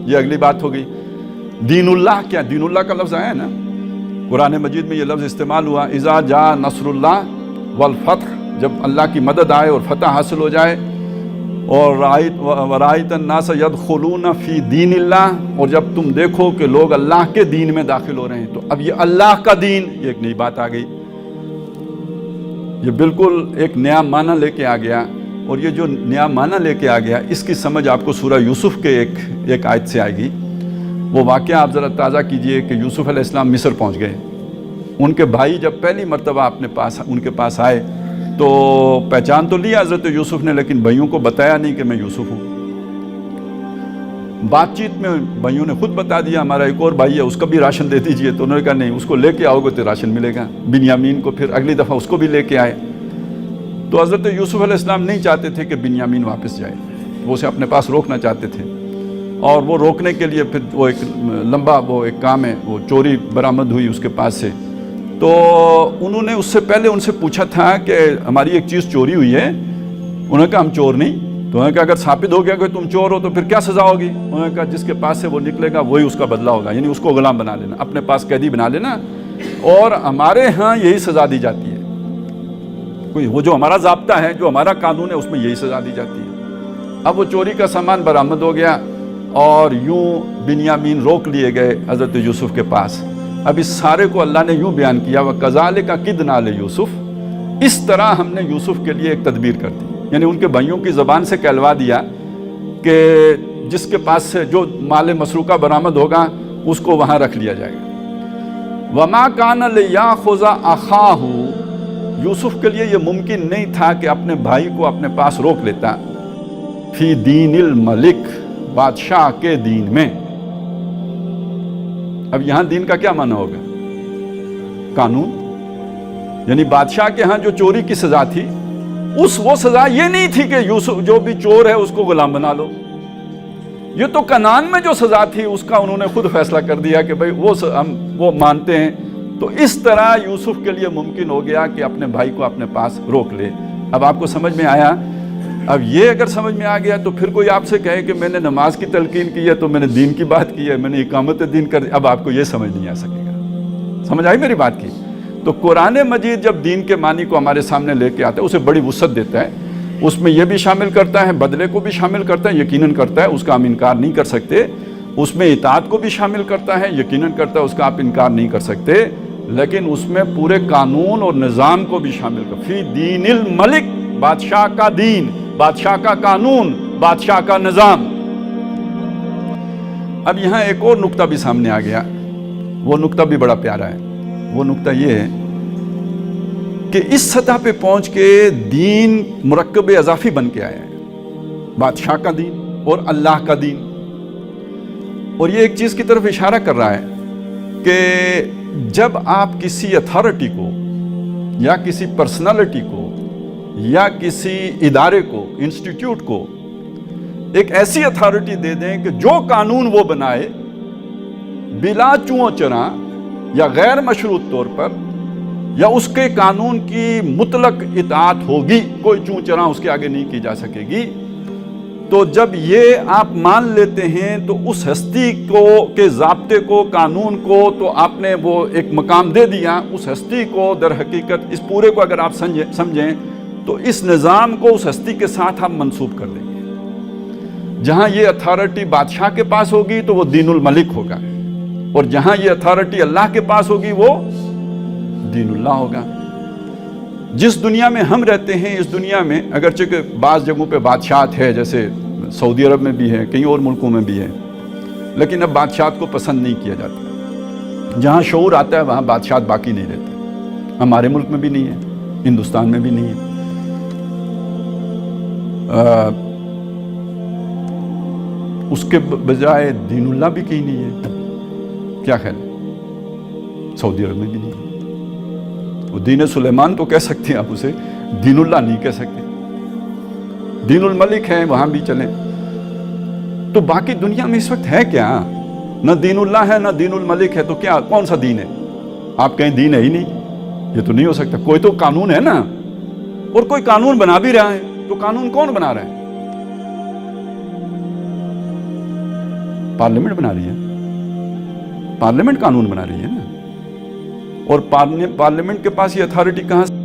یہ اگلی بات ہو گئی۔ دینُاللہ کیا؟ دینُاللہ کا لفظ آیا ہے نا قرآن مجید میں، یہ لفظ استعمال ہوا، اذا جاء نصر اللہ والفتح، جب اللہ کی مدد آئے اور فتح حاصل ہو جائے، اور ورأیت الناس یدخلون فی دین اللہ، اور جب تم دیکھو کہ لوگ اللہ کے دین میں داخل ہو رہے ہیں، تو اب یہ اللہ کا دین، یہ ایک نئی بات آ گئی، یہ بالکل ایک نیا معنی لے کے آ گیا۔ اور یہ جو نیا معنی لے کے آ گیا، اس کی سمجھ آپ کو سورہ یوسف کے ایک آیت سے آئے گی۔ وہ واقعہ آپ ذرا تازہ کیجئے کہ یوسف علیہ السلام مصر پہنچ گئے، ان کے بھائی جب پہلی مرتبہ ان کے پاس آئے تو پہچان تو لیا حضرت یوسف نے، لیکن بھائیوں کو بتایا نہیں کہ میں یوسف ہوں۔ بات چیت میں بھائیوں نے خود بتا دیا ہمارا ایک اور بھائی ہے، اس کا بھی راشن دے دیجئے، تو انہوں نے کہا نہیں، اس کو لے کے آؤ گے تو راشن ملے گا۔ بنیامین کو پھر اگلی دفعہ اس کو بھی لے کے آئے، تو حضرت یوسف علیہ السلام نہیں چاہتے تھے کہ بنیامین واپس جائے، وہ اسے اپنے پاس روکنا چاہتے تھے، اور وہ روکنے کے لیے پھر وہ ایک لمبا ایک کام ہے، وہ چوری برآمد ہوئی اس کے پاس سے، تو انہوں نے اس سے پہلے ان سے پوچھا تھا کہ ہماری ایک چیز چوری ہوئی ہے، انہوں نے کہا ہم چور نہیں، تو انہوں نے کہا اگر ثابت ہو گیا کہ تم چور ہو تو پھر کیا سزا ہوگی؟ انہوں نے کہا جس کے پاس سے وہ نکلے گا وہی اس کا بدلہ ہوگا، یعنی اس کو غلام بنا لینا، اپنے پاس قیدی بنا لینا، اور ہمارے ہاں یہی سزا دی جاتی ہے، وہ جو ہمارا ضابطہ ہے، جو ہمارا قانون ہے، اس میں یہی سزا دی جاتی ہے۔ اب وہ چوری کا سامان برآمد ہو گیا، اور یوں بنیامین روک لیے گئے حضرت یوسف کے پاس۔ اب اس سارے کو اللہ نے یوں بیان کیا، وَكَذَلِكَ كِدْنَا لِيُوسُف، اس طرح ہم نے یوسف کے لیے ایک تدبیر کر دی، یعنی ان کے بھائیوں کی زبان سے کہلوا دیا کہ جس کے پاس سے جو مال مسروقہ برآمد ہوگا اس کو وہاں رکھ لیا جائے گا۔ وَمَا كَانَ لِيَأْخُذَ أَخَاهُ، یوسف کے لیے یہ ممکن نہیں تھا کہ اپنے بھائی کو اپنے پاس روک لیتا، فی دین الملک، بادشاہ کے دین میں۔ اب یہاں دین کا کیا معنی ہوگا؟ قانون، یعنی بادشاہ کے ہاں جو چوری کی سزا تھی، وہ سزا یہ نہیں تھی کہ یوسف جو بھی چور ہے اس کو غلام بنا لو، یہ تو کنعان میں جو سزا تھی اس کا انہوں نے خود فیصلہ کر دیا کہ بھئی وہ مانتے ہیں، تو اس طرح یوسف کے لیے ممکن ہو گیا کہ اپنے بھائی کو اپنے پاس روک لے۔ اب آپ کو سمجھ میں آیا؟ اب یہ اگر سمجھ میں آ گیا تو پھر کوئی آپ سے کہے کہ میں نے نماز کی تلقین کی ہے تو میں نے دین کی بات کی ہے، میں نے اقامت دین کر دی، اب آپ کو یہ سمجھ نہیں آ سکے گا۔ سمجھ آئی میری بات کی؟ تو قرآن مجید جب دین کے معنی کو ہمارے سامنے لے کے آتا ہے، اسے بڑی وسعت دیتا ہے، اس میں یہ بھی شامل کرتا ہے، بدلے کو بھی شامل کرتا ہے، یقیناً کرتا ہے، اس کا ہم انکار نہیں کر سکتے، اس میں اطاعت کو بھی شامل کرتا ہے، یقیناً کرتا ہے، اس کا آپ انکار نہیں کر سکتے، لیکن اس میں پورے قانون اور نظام کو بھی شامل کرتا ہے۔ فی دین الملک، بادشاہ کا دین، بادشاہ کا قانون، بادشاہ کا نظام۔ اب یہاں ایک اور نقطہ بھی سامنے آ گیا، وہ نقطہ بھی بڑا پیارا ہے۔ وہ نقطہ یہ ہے کہ اس سطح پہ پہنچ کے دین مرکب اضافی بن کے آیا ہے، بادشاہ کا دین اور اللہ کا دین، اور یہ ایک چیز کی طرف اشارہ کر رہا ہے کہ جب آپ کسی اتھارٹی کو یا کسی پرسنالٹی کو یا کسی ادارے کو، انسٹیٹیوٹ کو ایک ایسی اتھارٹی دے دیں کہ جو قانون وہ بنائے بلا چوں چراں یا غیر مشروط طور پر، یا اس کے قانون کی مطلق اطاعت ہوگی، کوئی چوں چراں اس کے آگے نہیں کی جا سکے گی، تو جب یہ آپ مان لیتے ہیں تو اس ہستی کو کے ضابطے کو، قانون کو تو آپ نے وہ ایک مقام دے دیا، اس ہستی کو در حقیقت اس پورے کو اگر آپ سمجھیں تو اس نظام کو اس ہستی کے ساتھ آپ منسوب کر دیں گے۔ جہاں یہ اتھارٹی بادشاہ کے پاس ہوگی تو وہ دین الملک ہوگا، اور جہاں یہ اتھارٹی اللہ کے پاس ہوگی وہ دین اللہ ہوگا۔ جس دنیا میں ہم رہتے ہیں، اس دنیا میں اگرچہ کہ بعض جگہوں پہ بادشاہت ہے، جیسے سعودی عرب میں بھی ہے، کئی اور ملکوں میں بھی ہے، لیکن اب بادشاہت کو پسند نہیں کیا جاتا۔ جہاں شعور آتا ہے وہاں بادشاہت باقی نہیں رہتی، ہمارے ملک میں بھی نہیں ہے، ہندوستان میں بھی نہیں ہے۔ اس کے بجائے دین اللہ بھی کہیں نہیں ہے، کیا خیال ہے؟ سعودی عرب میں بھی نہیں ہے۔ وہ دین سلیمان تو کہہ سکتے ہیں آپ اسے، دین اللہ نہیں کہہ سکتے۔ دین الملک ہے، وہاں بھی چلیں۔ تو باقی دنیا میں اس وقت ہے کیا؟ نہ دین اللہ ہے نہ دین الملک ہے، تو کیا کون سا دین ہے؟ آپ کہیں دین ہے ہی نہیں، یہ تو نہیں ہو سکتا۔ کوئی تو قانون ہے نا، اور کوئی قانون بنا بھی رہا ہے، تو قانون کون بنا رہا ہے؟ پارلیمنٹ بنا رہی ہے، پارلیمنٹ قانون بنا رہی ہے نا، اور پارلیمنٹ کے پاس یہ اتھارٹی کہاں سے